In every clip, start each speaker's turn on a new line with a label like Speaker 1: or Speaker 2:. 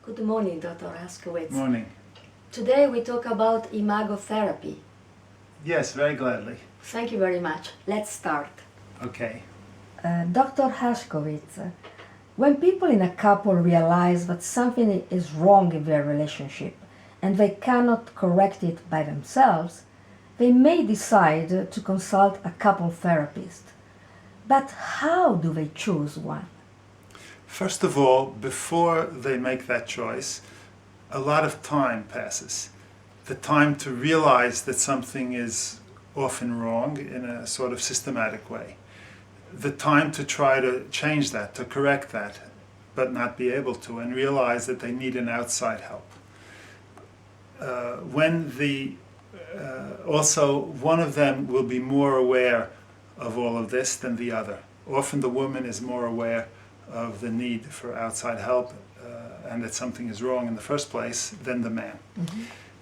Speaker 1: Good morning, Dr. Hershkowitz.
Speaker 2: Morning.
Speaker 1: Today we talk about Imago therapy.
Speaker 2: Yes, very gladly.
Speaker 1: Thank you very much. Let's start.
Speaker 2: Okay.
Speaker 1: Dr. Hershkowitz, when people in a couple realize that something is wrong in their relationship and they cannot correct it by themselves, they may decide to consult a couple therapist. But how do they choose one?
Speaker 2: First of all, before they make that choice, a lot of time passes. The time to realize that something is often wrong in a sort of systematic way. The time to try to change that, to correct that, but not be able to, and realize that they need an outside help. Also, one of them will be more aware of all of this than the other. Often the woman is more aware of the need for outside help and that something is wrong in the first place than the man.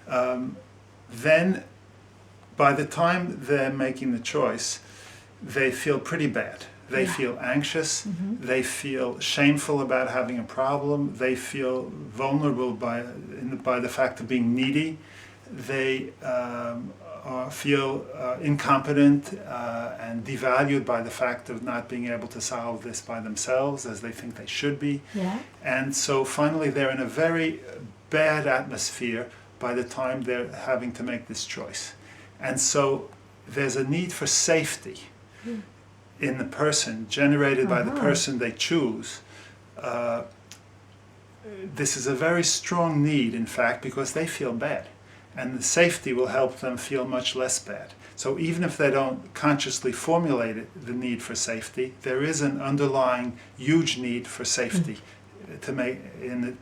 Speaker 2: Mm-hmm. Then, by the time they're making the choice, they feel pretty bad. They feel anxious, they feel shameful about having a problem, they feel vulnerable by the fact of being needy, they feel incompetent and devalued by the fact of not being able to solve this by themselves as they think they should be. Yeah. And so finally they're in a very bad atmosphere by the time they're having to make this choice. And so there's a need for safety in the person, generated by the person they choose. This is a very strong need, in fact, because they feel bad. And the safety will help them feel much less bad. So even if they don't consciously formulate the need for safety, there is an underlying huge need for safety to make in the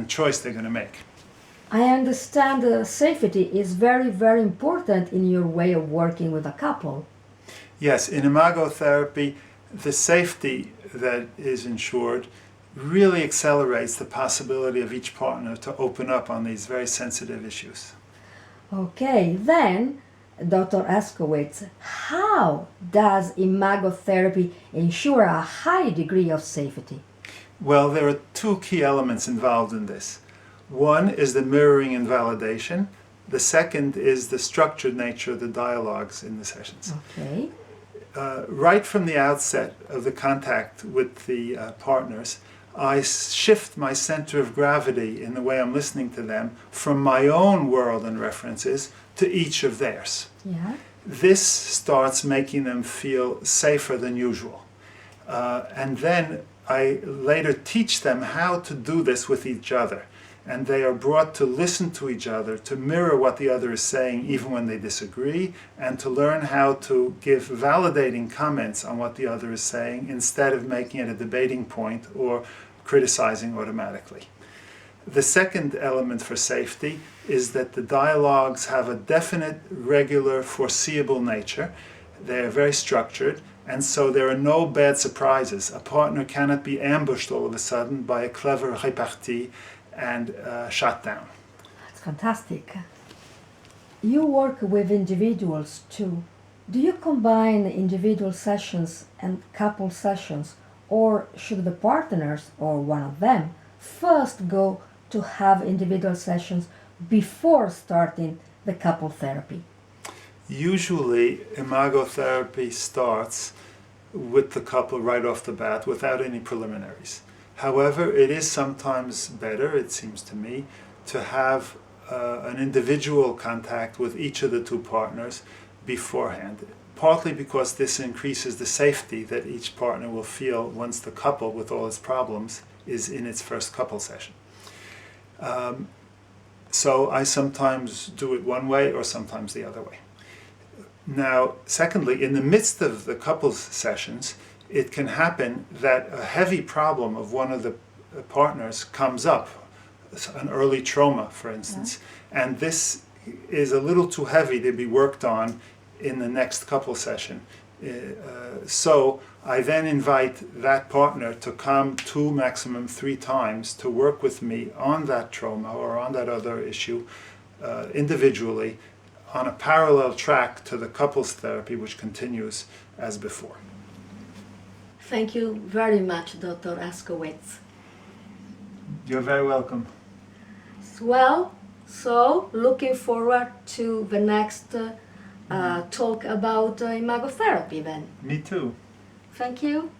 Speaker 2: choice they're going to make.
Speaker 1: I understand safety is very, very important in your way of working with a couple.
Speaker 2: Yes, in Imago therapy, the safety that is ensured really accelerates the possibility of each partner to open up on these very sensitive issues.
Speaker 1: Okay, then, Dr. Hershkowitz, how does Imago therapy ensure a high degree of safety?
Speaker 2: Well, there are two key elements involved in this. One is the mirroring and validation. The second is the structured nature of the dialogues in the sessions.
Speaker 1: Okay.
Speaker 2: Right from the outset of the contact with the partners, I shift my center of gravity in the way I'm listening to them from my own world and references to each of theirs.
Speaker 1: Yeah.
Speaker 2: This starts making them feel safer than usual. And then I later teach them how to do this with each other. And they are brought to listen to each other, to mirror what the other is saying even when they disagree, and to learn how to give validating comments on what the other is saying instead of making it a debating point or criticizing automatically. The second element for safety is that the dialogues have a definite, regular, foreseeable nature. They are very structured, and so there are no bad surprises. A partner cannot be ambushed all of a sudden by a clever repartee and shut down.
Speaker 1: That's fantastic. You work with individuals too. Do you combine individual sessions and couple sessions, or should the partners, or one of them, first go to have individual sessions before starting the couple therapy?
Speaker 2: Usually, Imago therapy starts with the couple right off the bat without any preliminaries. However, it is sometimes better, it seems to me, to have an individual contact with each of the two partners beforehand, partly because this increases the safety that each partner will feel once the couple, with all its problems, is in its first couple session. So I sometimes do it one way or sometimes the other way. Now, secondly, in the midst of the couples sessions, it can happen that a heavy problem of one of the partners comes up, an early trauma, for instance, and this is a little too heavy to be worked on in the next couple session. So I then invite that partner to come 2, maximum 3 times to work with me on that trauma or on that other issue individually on a parallel track to the couples therapy, which continues as before.
Speaker 1: Thank you very much, Dr. Hershkowitz.
Speaker 2: You're very welcome.
Speaker 1: Well, so looking forward to the next talk about imagotherapy then.
Speaker 2: Me too.
Speaker 1: Thank you.